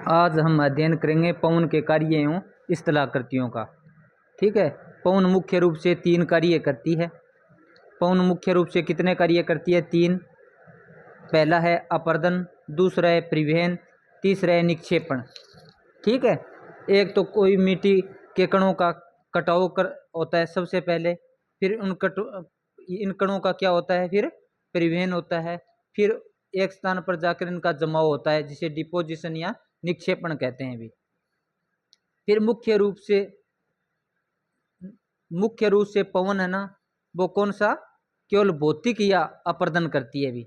आज हम अध्ययन करेंगे पवन के कार्य एवं स्थलाकृतियों का। ठीक है। पवन मुख्य रूप से 3 कार्य करती है। पवन मुख्य रूप से कितने कार्य करती है? 3। पहला है अपर्दन, दूसरा है परिवहन, तीसरा है निक्षेपण। ठीक है। एक तो कोई मिट्टी के कणों का कटाव कर होता है सबसे पहले, फिर इन कणों का क्या होता है, फिर परिवहन होता है, फिर एक स्थान पर जाकर इनका जमाव होता है जिसे डिपोजिशन या निक्षेपण कहते हैं भी। फिर मुख्य रूप से पवन है ना, वो कौन सा? केवल भौतिक या अपर्दन करती है भी।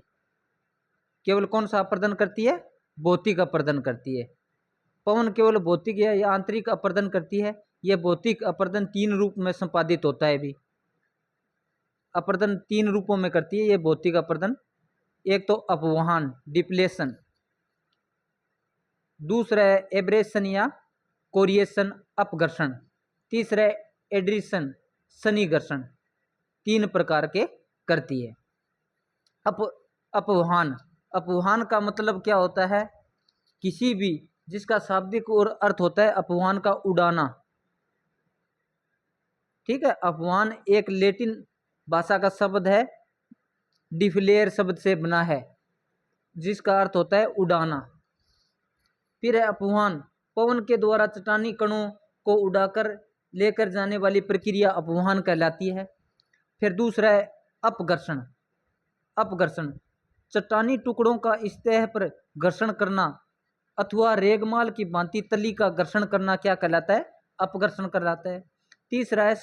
केवल कौन सा अपर्दन करती है? भौतिक अपर्दन करती है। पवन केवल भौतिक या आंतरिक अपर्दन करती है। यह भौतिक अपर्दन 3 रूप में संपादित होता है भी। अपर्दन 3 रूपों में करती है ये भौतिक अपर्दन। एक तो अपवहन डिप्लेशन, दूसरा है एब्रेशन या कोरिएशन अपघर्षण, तीसरा है एड्रीशन सन्निघर्षण। 3 प्रकार के करती है। अपवहन का मतलब क्या होता है? किसी भी जिसका शाब्दिक और अर्थ होता है अपवहन का उड़ाना। ठीक है। अपवहन एक लैटिन भाषा का शब्द है, डिफ्लेयर शब्द से बना है जिसका अर्थ होता है उड़ाना। फिर है अपवहन, पवन के द्वारा चट्टानी कणों को उड़ाकर लेकर जाने वाली प्रक्रिया अपवहन कहलाती है। फिर दूसरा है अपघर्षण, चट्टानी टुकड़ों का सतह पर घर्षण करना अथवा रेगमाल की भांति तली का घर्षण करना क्या कहलाता है? अपघर्षण कहलाता है। तीसरा है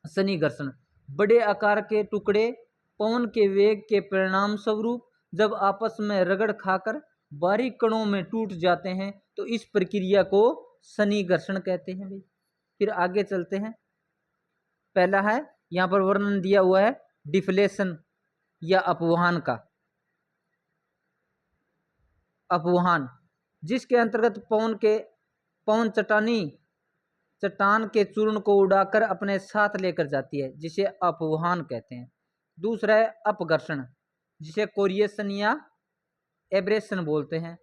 सन्निघर्षण, बड़े आकार के टुकड़े पवन के वेग के परिणाम स्वरूप जब आपस में रगड़ खाकर बारीक कणों में टूट जाते हैं तो इस प्रक्रिया को सन्निघर्षण कहते हैं भाई। फिर आगे चलते हैं। पहला है, यहाँ पर वर्णन दिया हुआ है डिफ्लेशन या अपवहन का। अपवहन जिसके अंतर्गत पवन चट्टान के चूर्ण को उड़ाकर अपने साथ लेकर जाती है जिसे अपवहन कहते हैं। दूसरा है अपघर्षण जिसे कोरिएशन या एब्रेशन बोलते हैं।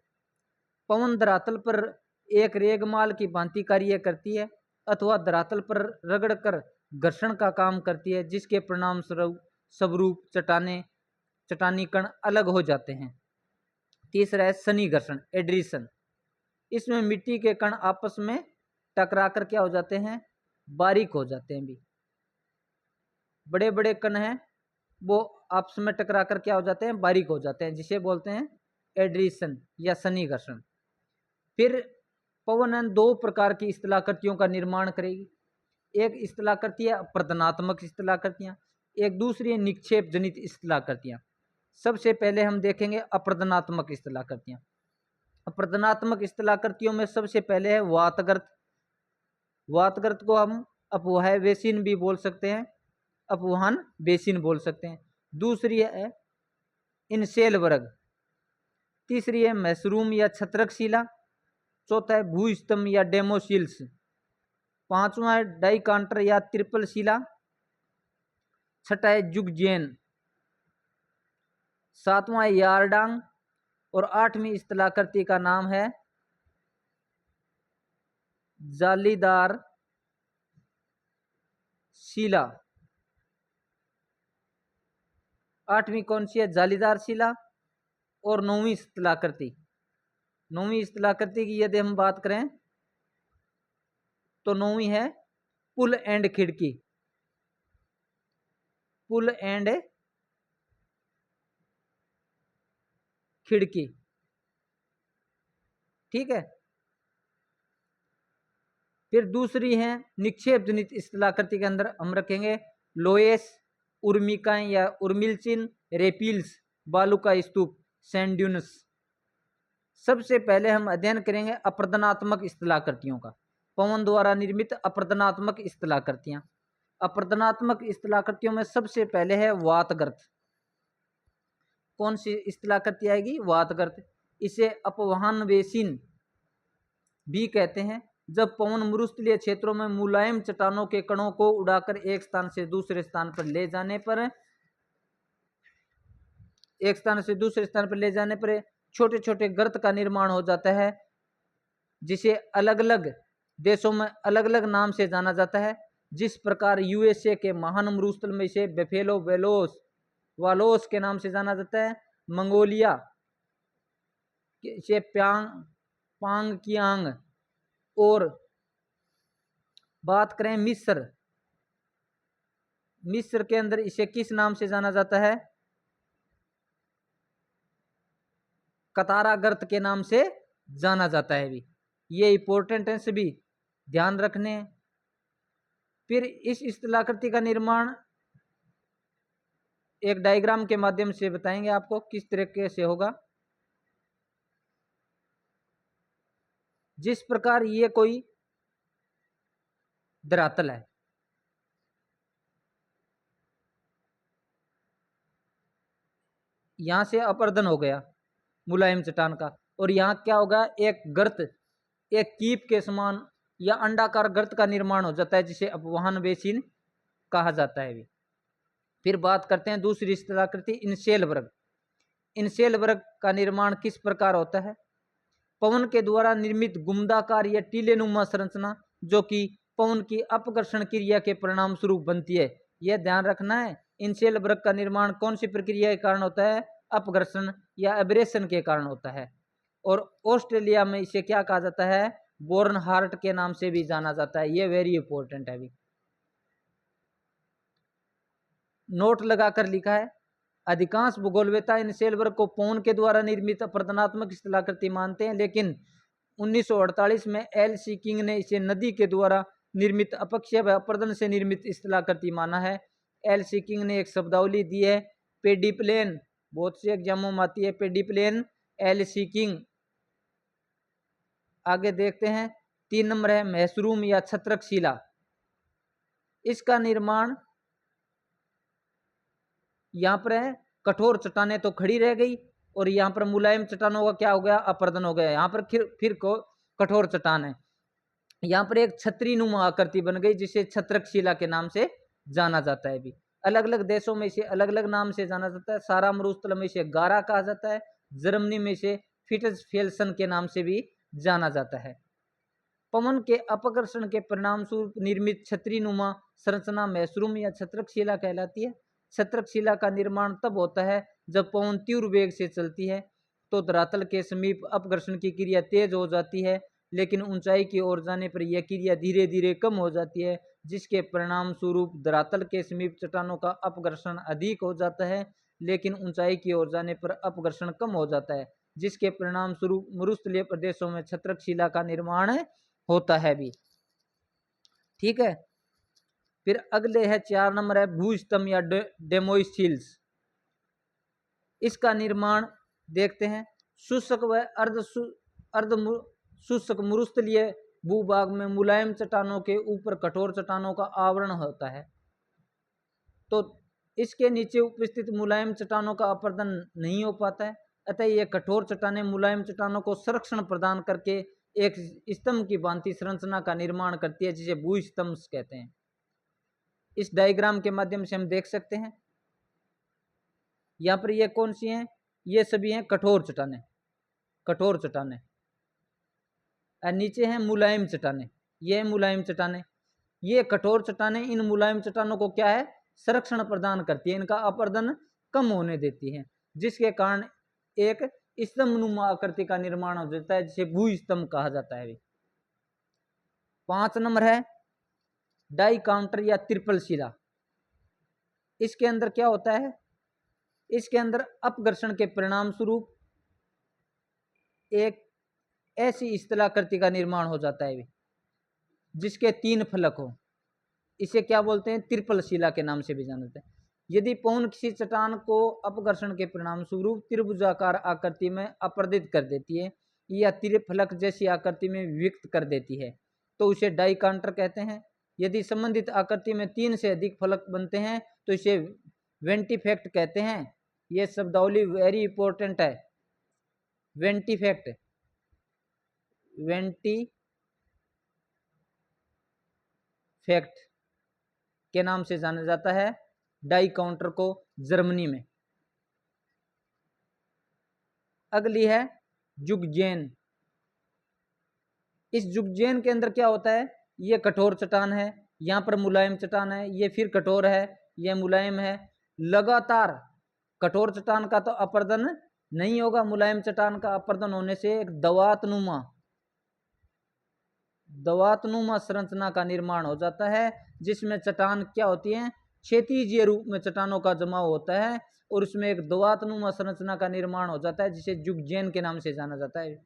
पवन धरातल पर एक रेगमाल की भांति कार्य करती है अथवा धरातल पर रगड़कर घर्षण का काम करती है जिसके परिणाम स्वरूप चट्टानी कण अलग हो जाते हैं। तीसरा है सन्निघर्षण एड्रीशन, इसमें मिट्टी के कण आपस में टकराकर क्या हो जाते हैं? बारीक हो जाते हैं भी। बड़े बड़े कण हैं वो आपस में टकराकर क्या हो जाते हैं? बारीक हो जाते हैं जिसे बोलते हैं एड्रीशन या सन्निघर्षण। फिर पवन 2 प्रकार की स्थलाकृतियों का निर्माण करेगी। एक स्थलाकृति है अपर्दनात्मक स्थलाकृतियां, एक दूसरी है निक्षेप जनित स्थलाकृतियां। सबसे पहले हम देखेंगे अपर्दनात्मक स्थलाकृतियां। अपर्दनात्मक स्थलाकृतियों में सबसे पहले है वातगर्त को हम अपवहन बेसिन भी बोल सकते हैं, अपवहन बेसिन बोल सकते हैं। दूसरी है इनसेल वर्ग, तीसरी है मशरूम या छत्रक शिला, चौथा है भूस्तंभ या डेमोसिल्स, पांचवा है डाइकांटर या ट्रिपल शिला, छठा है जुगजेन, सातवां है यारडांग और 8वीं स्थलाकृति का नाम है जालीदार शिला। 8वीं कौन सी है? जालीदार शिला। और 9वीं स्थलाकृति की यदि हम बात करें तो 9वीं है पुल एंड खिड़की। ठीक है। फिर दूसरी है निक्षेप जनित स्थलाकृति के अंदर हम रखेंगे लोएस, उर्मिकाएं या उर्मिलचिन, रेपिल्स, बालू का स्तूप, सैंड ड्यून्स। सबसे पहले हम अध्ययन करेंगे अपर्दनात्मक स्थलाकृतियों का। पवन द्वारा निर्मित अपर्दनात्मक स्थलाकृतियां। अपर्दनात्मक स्थलाकृतियों में सबसे पहले है वातगर्त। कौन सी स्थलाकृति आएगी? वातगर्त। इसे अपवहन बेसिन भी कहते हैं। जब पवन मरुस्थलीय क्षेत्रों में मुलायम चट्टानों के कणों को उड़ाकर एक स्थान से दूसरे स्थान पर ले जाने पर छोटे छोटे गर्त का निर्माण हो जाता है, जिसे अलग अलग देशों में अलग अलग नाम से जाना जाता है। जिस प्रकार यूएसए के महान मरुस्थल में इसे बेफेलो वेलोस वालोस के नाम से जाना जाता है, मंगोलिया से प्यांग पांग कियांग, और बात करें मिस्र, मिस्र के अंदर इसे किस नाम से जाना जाता है, कतारा गर्त के नाम से जाना जाता है भी। ये इंपॉर्टेंट है, सभी ध्यान रखने हैं। फिर इस स्थलाकृति का निर्माण एक डायग्राम के माध्यम से बताएंगे आपको किस तरीके से होगा। जिस प्रकार ये कोई धरातल है, यहां से अपर्दन हो गया मुलायम चट्टान का, और यहाँ क्या होगा, एक गर्त, एक कीप के समान या अंडाकार गर्त का निर्माण हो जाता है, जिसे अपवहन बेसिन कहा जाता है भी। फिर बात करते हैं दूसरी स्थलाकृति इनशेल वर्ग। इनशेल वर्ग का निर्माण किस प्रकार होता है, पवन के द्वारा निर्मित गुम्मदाकार या टीलेनुमा संरचना, जो कि पवन की अपघर्षण क्रिया के परिणाम स्वरूप बनती है। यह ध्यान रखना है, इनशेल वर्ग का निर्माण कौन सी प्रक्रिया के कारण होता है, अपघर्षण या एब्रेशन के कारण होता है। और ऑस्ट्रेलिया में इसे क्या कहा जाता है, बोर्न हार्ट के नाम से भी जाना जाता है। ये वेरी इंपॉर्टेंट है अभी, नोट लगाकर लिखा है। अधिकांश भूगोलवेत्ता इनशेल वर्ग को पवन के द्वारा निर्मित अपरदनात्मक स्थलाकृति मानते हैं, लेकिन 1948 में एल सी किंग ने इसे नदी के द्वारा निर्मित अपक्षय व अपर्दन से निर्मित स्थलाकृति माना है। एल सी किंग ने एक शब्दावली दी है, पेडिप्लेन, बहुत से एग्जामों में आती है पेडिप्लेन, एल सी किंग। आगे देखते हैं, 3 नंबर है महसरूम या छत्रक शिला। इसका निर्माण यहाँ पर है, कठोर चट्टानें तो खड़ी रह गई, और यहाँ पर मुलायम चट्टानों का क्या हो गया, अपर्दन हो गया। यहाँ पर फिर को कठोर चट्टान है, यहाँ पर एक छतरी नुमा आकृति बन गई, जिसे छत्रक शिला के नाम से जाना जाता है भी। अलग अलग देशों में इसे अलग अलग नाम से जाना जाता है। सारा मरुस्थल में इसे गारा कहा जाता है, जर्मनी में इसे फिट्जफेल्सन के नाम से भी जाना जाता है। पवन के अपकर्षण के परिणाम स्वरूप निर्मित छतरी नुमा संरचना महसरूम या छत्रक शिला कहलाती है। छत्रक शिला का निर्माण तब होता है जब पवन तीव्र वेग से चलती है, तो धरातल के समीप अपघर्षण की क्रिया तेज हो जाती है, लेकिन ऊंचाई की ओर जाने पर यह क्रिया धीरे धीरे कम हो जाती है, जिसके परिणाम स्वरूप धरातल के समीप चट्टानों का अपघर्षण अधिक हो जाता है, लेकिन ऊंचाई की ओर जाने पर अपघर्षण कम हो जाता है, जिसके परिणाम स्वरूप मरुस्थलीय प्रदेशों में छत्रक शिला का निर्माण होता है भी। ठीक है। फिर अगले है 4 नंबर है भूस्तंभ या डेमोइसिल्स। इसका निर्माण देखते हैं। शुष्क व अर्ध शुष्क मरुस्थलीय भूभाग में मुलायम चट्टानों के ऊपर कठोर चट्टानों का आवरण होता है, तो इसके नीचे उपस्थित मुलायम चट्टानों का अपर्दन नहीं हो पाता है, अतः ये कठोर चट्टानें मुलायम चट्टानों को संरक्षण प्रदान करके एक स्तंभ की भांति संरचना का निर्माण करती है, जिसे भूस्तंभ कहते हैं। इस डायग्राम के माध्यम से हम देख सकते हैं, यहाँ पर ये कौन सी हैं, ये सभी हैं कठोर चट्टानें, कठोर चट्टानें। नीचे हैं मुलायम चट्टानें, ये मुलायम चट्टानें। ये कठोर चट्टानें इन मुलायम चट्टानों को क्या है, संरक्षण प्रदान करती है, इनका अपर्दन कम होने देती है, जिसके कारण एक स्तंभनुमा आकृति का निर्माण हो जाता है, जिसे भूस्तंभ कहा जाता है। 5 नंबर है डाई काउंटर या ट्रिपल शिला। इसके अंदर क्या होता है, इसके अंदर अपघर्षण के परिणाम स्वरूप एक ऐसी स्थलाकृति का निर्माण हो जाता है जिसके 3 फलक हो। इसे क्या बोलते हैं, ट्रिपल शिला के नाम से भी जाना जाता है। यदि पवन किसी चट्टान को अपघर्षण के परिणाम स्वरूप त्रिभुजाकार आकृति में अपर्दित कर देती है या त्रिफलक जैसी आकृति में विभक्त कर देती है, तो उसे डाई काउंटर कहते हैं। यदि संबंधित आकृति में 3 से अधिक फलक बनते हैं तो इसे वेंटिफेक्ट कहते हैं। यह शब्दावली वेरी इंपॉर्टेंट है, वेंटिफेक्ट, वेंटिफेक्ट के नाम से जाना जाता है डाई काउंटर को जर्मनी में। अगली है जुगजेन। इस जुगजेन के अंदर क्या होता है, ये कठोर चट्टान है, यहाँ पर मुलायम चट्टान है, ये फिर कठोर है, ये मुलायम है। लगातार कठोर चट्टान का तो अपर्दन नहीं होगा, मुलायम चट्टान का अपर्दन होने से एक दवातनुमा संरचना का निर्माण हो जाता है, जिसमें चट्टान क्या होती है, क्षैतिज रूप में चट्टानों का जमाव होता है और उसमें एक दवातनुमा संरचना का निर्माण हो जाता है, जिसे जुगजेन के नाम से जाना जाता है।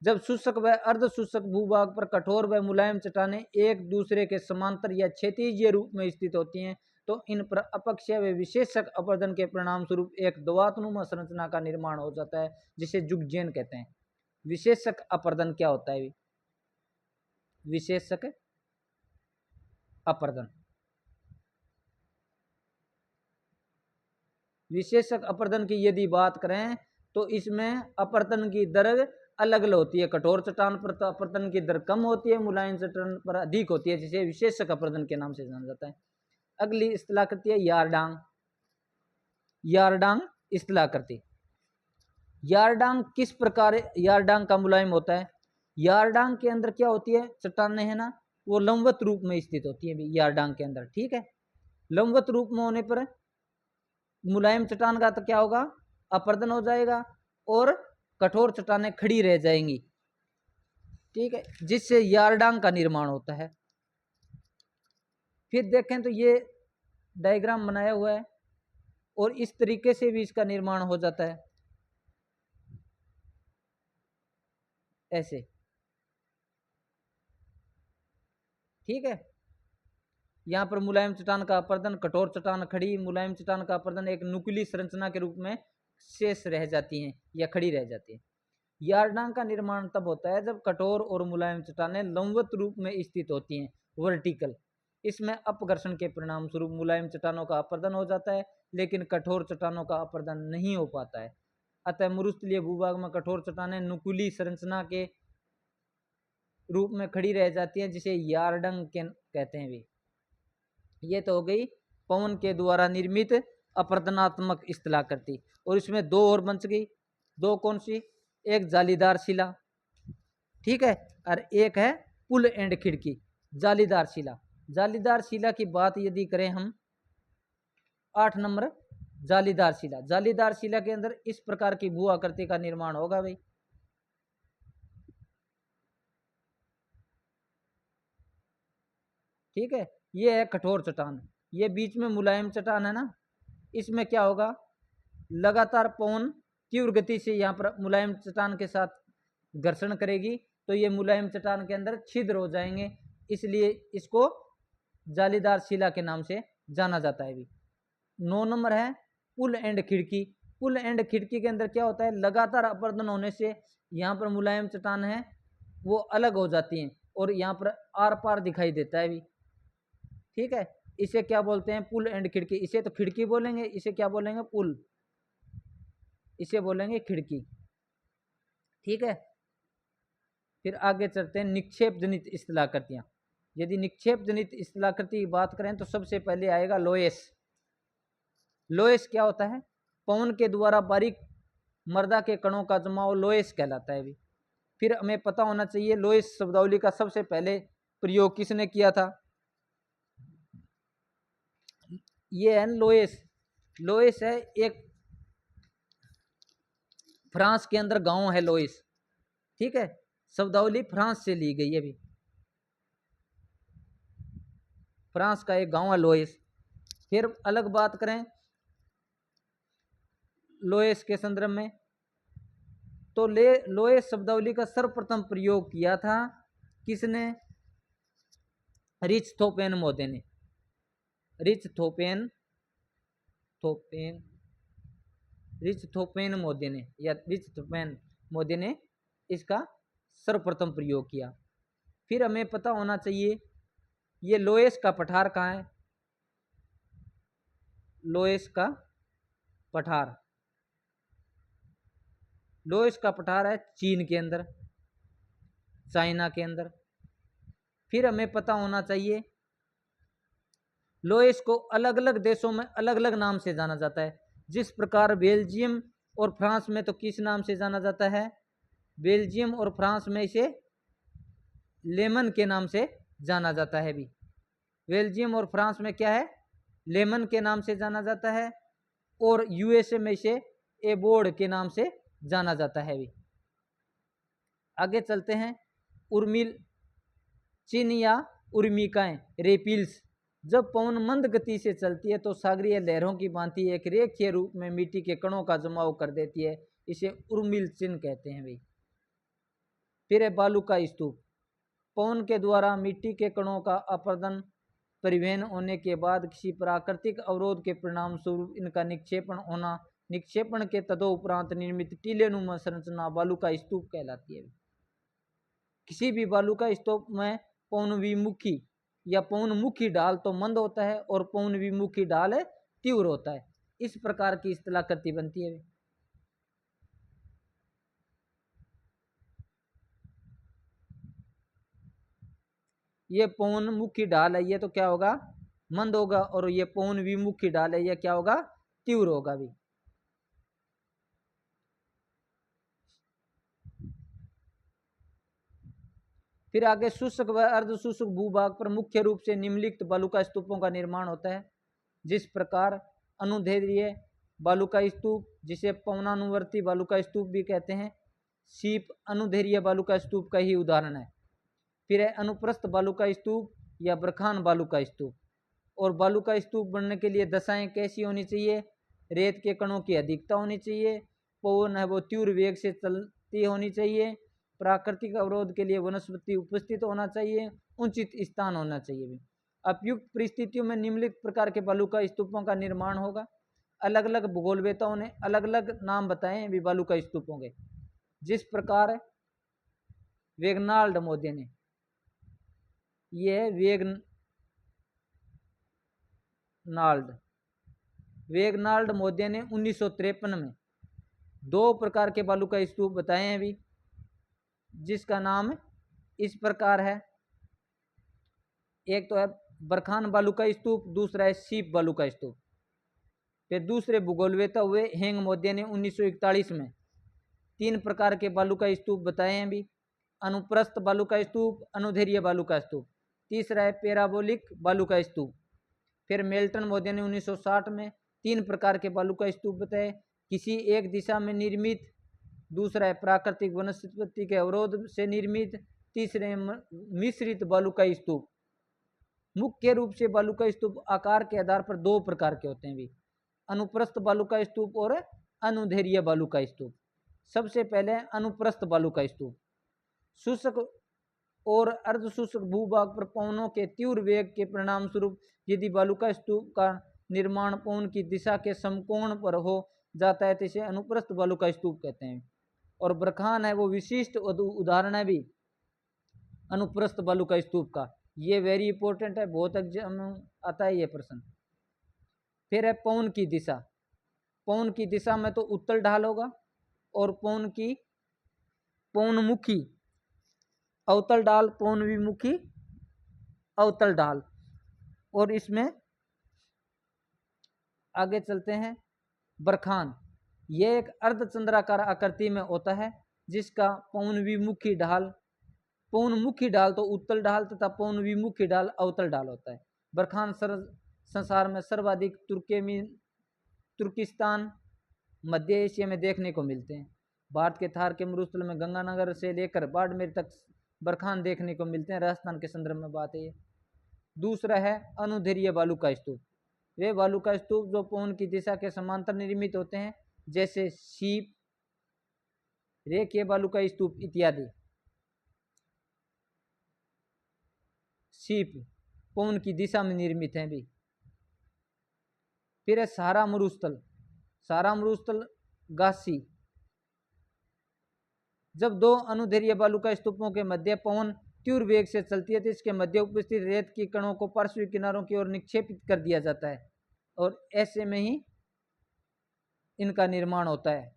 जब शुष्क व अर्ध शुष्क भूभाग पर कठोर व मुलायम चट्टानें एक दूसरे के समांतर या क्षैतिज रूप में स्थित होती हैं, तो इन पर अपक्षय व विशेषक अपर्दन के परिणाम स्वरूप एक दवातनुमा संरचना का निर्माण हो जाता है, जिसे जुगजेन कहते हैं। विशेषक अपर्दन क्या होता है? विशेषक अपर्दन, विशेषक अपर्दन की यदि बात करें तो इसमें अपर्दन की दर अलग अलग होती है। कठोर चट्टान पर तो अपर्दन की दर कम होती है, मुलायम चट्टान पर अधिक होती है, जिसे विशेषक अपर्दन के नाम से जाना जाता है। अगली इस्तिलाकृति है यारडांग। यारडांग इस्तिलाकृति। यारडांग किस प्रकार यारडांग का मुलायम होता है? यारडांग के अंदर क्या होती है, चट्टानें है ना, वो लंबवत रूप में स्थित होती है यारडांग के अंदर, ठीक है। लंबवत रूप में होने पर मुलायम चट्टान का तो क्या होगा, अपर्दन हो जाएगा और कठोर चट्टानें खड़ी रह जाएंगी, ठीक है, जिससे यारडांग का निर्माण होता है। फिर देखें तो ये डायग्राम बनाया हुआ है और इस तरीके से भी इसका निर्माण हो जाता है, ऐसे, ठीक है। यहाँ पर मुलायम चट्टान का अपर्दन, कठोर चट्टान खड़ी, मुलायम चट्टान का अपर्दन एक नुकीली संरचना के रूप में शेष रह जाती हैं या खड़ी रह जाती है। यारडांग का निर्माण तब होता है जब कठोर और मुलायम चट्टानें लंबवत रूप में स्थित होती हैं, वर्टिकल। इसमें अपघर्षण के परिणाम स्वरूप मुलायम चट्टानों का अपर्दन हो जाता है, लेकिन कठोर चट्टानों का अपर्दन नहीं हो पाता है। अतः मरुस्थलीय भूभाग में कठोर चट्टानें नुकीली संरचना के रूप में खड़ी रह जाती हैं, जिसे यारडांग कहते हैं भी। ये तो हो गई पवन के द्वारा निर्मित अपर्दनात्मक इस्तिलाकृति। और इसमें दो और बच गई, दो कौन सी? एक जालीदार शिला, ठीक है, और एक है पुल एंड खिड़की। जालीदार शिला, जालीदार शिला की बात यदि करें हम, 8 नंबर जालीदार शिला। जालीदार शिला के अंदर इस प्रकार की भू आकृति का निर्माण होगा भाई, ठीक है। ये है कठोर चट्टान, ये बीच में मुलायम चट्टान है ना, इसमें क्या होगा, लगातार पवन तीव्र गति से यहाँ पर मुलायम चट्टान के साथ घर्षण करेगी, तो ये मुलायम चट्टान के अंदर छिद्र हो जाएंगे, इसलिए इसको जालीदार शिला के नाम से जाना जाता है भी। 9 नंबर है पुल एंड खिड़की। पुल एंड खिड़की के अंदर क्या होता है, लगातार अपर्दन होने से यहाँ पर मुलायम चट्टान है वो अलग हो जाती हैं और यहाँ पर आर पार दिखाई देता है भी, ठीक है। इसे क्या बोलते हैं, पुल एंड खिड़की। इसे तो खिड़की बोलेंगे, इसे क्या बोलेंगे, पुल, इसे बोलेंगे खिड़की, ठीक है। फिर आगे चलते हैं निक्षेप जनित इस्तिलाकृतियां। यदि निक्षेप जनित इस्तिलाकृति की बात करें तो सबसे पहले आएगा लोएस। लोएस क्या होता है, पवन के द्वारा बारीक मर्दा के कणों का जमाव लोएस कहलाता है भी। फिर हमें पता होना चाहिए लोएस शब्दावली का सबसे पहले प्रयोग किसने किया था, ये है लोएस। लोएस है एक फ्रांस के अंदर गांव है लोएस, ठीक है। शब्दावली फ्रांस से ली गई है भी, फ्रांस का एक गांव है लोएस। फिर अलग बात करें लोएस के संदर्भ में, तो लोएस शब्दावली का सर्वप्रथम प्रयोग किया था किसने, रिचथोपेन मोदे ने। रिचथोपेन मोदे ने या रिचथोपेन मोदे ने इसका सर्वप्रथम प्रयोग किया। फिर हमें पता होना चाहिए ये लोएस का पठार कहाँ है, लोएस का पठार, लोएस का पठार है चीन के अंदर, चाइना के अंदर। फिर हमें पता होना चाहिए लोएस को अलग अलग देशों में अलग अलग नाम से जाना जाता है। जिस प्रकार बेल्जियम और फ्रांस में तो किस नाम से जाना जाता है? बेल्जियम और फ्रांस में इसे लेमन के नाम से जाना जाता है भी। बेल्जियम और फ्रांस में क्या है? लेमन के नाम से जाना जाता है, और यूएसए में इसे एबोर्ड के नाम से जाना जाता है भी। आगे चलते हैं। उर्मिल चिन्ह या उर्मिकाएं, रेपिल्स। जब पवन मंद गति से चलती है तो सागरीय लहरों की भांति एक रेखीय रूप में मिट्टी के कणों का जमाव कर देती है, इसे उर्मिल चिन्ह कहते हैं भाई। फिर है बालू का स्तूप। पवन के द्वारा मिट्टी के कणों का अपर्दन परिवहन होने के बाद किसी प्राकृतिक अवरोध के परिणाम स्वरूप इनका निक्षेपण होना, निक्षेपण के तदोपरांत निर्मित टीलेनुमा संरचना बालू का स्तूप कहलाती है। किसी भी बालू का स्तूप में पवनविमुखी या पवनमुखी ढाल तो मंद होता है और पवनविमुखी ढाल तीव्र होता है। इस प्रकार की स्थलाकृति बनती है। ये पवनमुखी ढाल है, ये तो क्या होगा? मंद होगा, और ये पवनविमुखी ढाल है, ये क्या होगा? तीव्र होगा भी। फिर आगे शुष्क व अर्धशुष्क भूभाग पर मुख्य रूप से निम्नलिखित बालुका स्तूपों का निर्माण होता है, जिस प्रकार अनुदैर्ध्य बालुका स्तूप, जिसे पवनानुवर्ती बालुका स्तूप भी कहते हैं। सीप अनुदैर्ध्य बालुका स्तूप का ही उदाहरण है। फिर है अनुप्रस्थ बालुका स्तूप या बरखान बालुका स्तूप। और बालुका स्तूप बनने के लिए दशाएं कैसी होनी चाहिए? रेत के कणों की अधिकता होनी चाहिए, पवन है वो तीव्र वेग से चलती होनी चाहिए, प्राकृतिक अवरोध के लिए वनस्पति उपस्थित होना चाहिए, उचित स्थान होना चाहिए। उपयुक्त परिस्थितियों में निम्नलिखित प्रकार के बालुका स्तूपों का निर्माण होगा। अलग अलग भूगोलवेताओं ने अलग अलग नाम बताए हैं भी बालुका स्तूपों के। जिस प्रकार वेगनाल्ड मोदे ने, यह वेगनाल्ड मोदे ने 1953 में 2 प्रकार के बालुका स्तूप बताए हैं भी, जिसका नाम इस प्रकार है। एक तो है बरखान बालुका स्तूप, दूसरा है सीप बालुका स्तूप। फिर दूसरे भूगोलवेता हुए हेंग मोदे ने 1941 में 3 प्रकार के बालुका स्तूप बताए हैं भी। अनुप्रस्थ बालुका स्तूप, अनुदैर्ध्य बालुका स्तूप। तीसरा है पैराबोलिक बालुका स्तूप। फिर मेल्टन मोदे ने 1960 में 3 प्रकार के बालुका स्तूप बताए। किसी एक दिशा में निर्मित, दूसरा है प्राकृतिक वनस्पति के अवरोध से निर्मित, तीसरे मिश्रित बालुका स्तूप। मुख्य रूप से बालुका स्तूप आकार के आधार पर 2 प्रकार के होते हैं भी, अनुप्रस्थ बालुका स्तूप और अनुदैर्ध्य बालुका स्तूप। सबसे पहले अनुप्रस्थ बालुका स्तूप। शुष्क और अर्धशुष्क भूभाग पर पवनों के तीव्र वेग के परिणाम स्वरूप यदि बालुका स्तूप का निर्माण पवन की दिशा के समकोण पर हो जाता है तो इसे अनुप्रस्थ बालुका स्तूप कहते हैं। और बरखान है वो विशिष्ट उदाहरण है भी अनुप्रस्थ बालुका स्तूप का। ये वेरी इंपॉर्टेंट है, बहुत एग्जाम में आता है ये प्रश्न। फिर है पवन की दिशा। पवन की दिशा में तो उत्तल ढाल होगा, और पवनमुखी अवतल ढाल, पवनविमुखी अवतल ढाल। और इसमें आगे चलते हैं। बरखान यह एक अर्धचंद्राकार आकृति में होता है, जिसका पवनविमुखी ढाल तो उत्तल ढाल तथा पवनविमुखी ढाल अवतल ढाल होता है। बरखान संसार में सर्वाधिक तुर्किस्तान, मध्य एशिया में देखने को मिलते हैं। भारत के थार के मरुस्थल में गंगानगर से लेकर बाड़मेर तक बरखान देखने को मिलते हैं। राजस्थान के संदर्भ में बात है ये। दूसरा है अनुदैर्ध्य बालुका स्तूप। वे बालुका स्तूप जो पवन की दिशा के समांतर निर्मित होते हैं, जैसे सीप, रेखीय बालुका स्तूप इत्यादि। सीप पवन की दिशा में निर्मित हैं भी। फिर है सहारा मरुस्थल गासी। जब 2 अनुदैर्ध्य बालुका स्तूपों के मध्य पवन तीव्र वेग से चलती है तो इसके मध्य उपस्थित रेत की कणों को पार्श्विक किनारों की ओर निक्षेपित कर दिया जाता है, और ऐसे में ही इनका निर्माण होता है।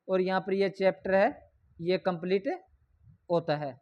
और यहाँ पर यह चैप्टर है ये कंप्लीट होता है।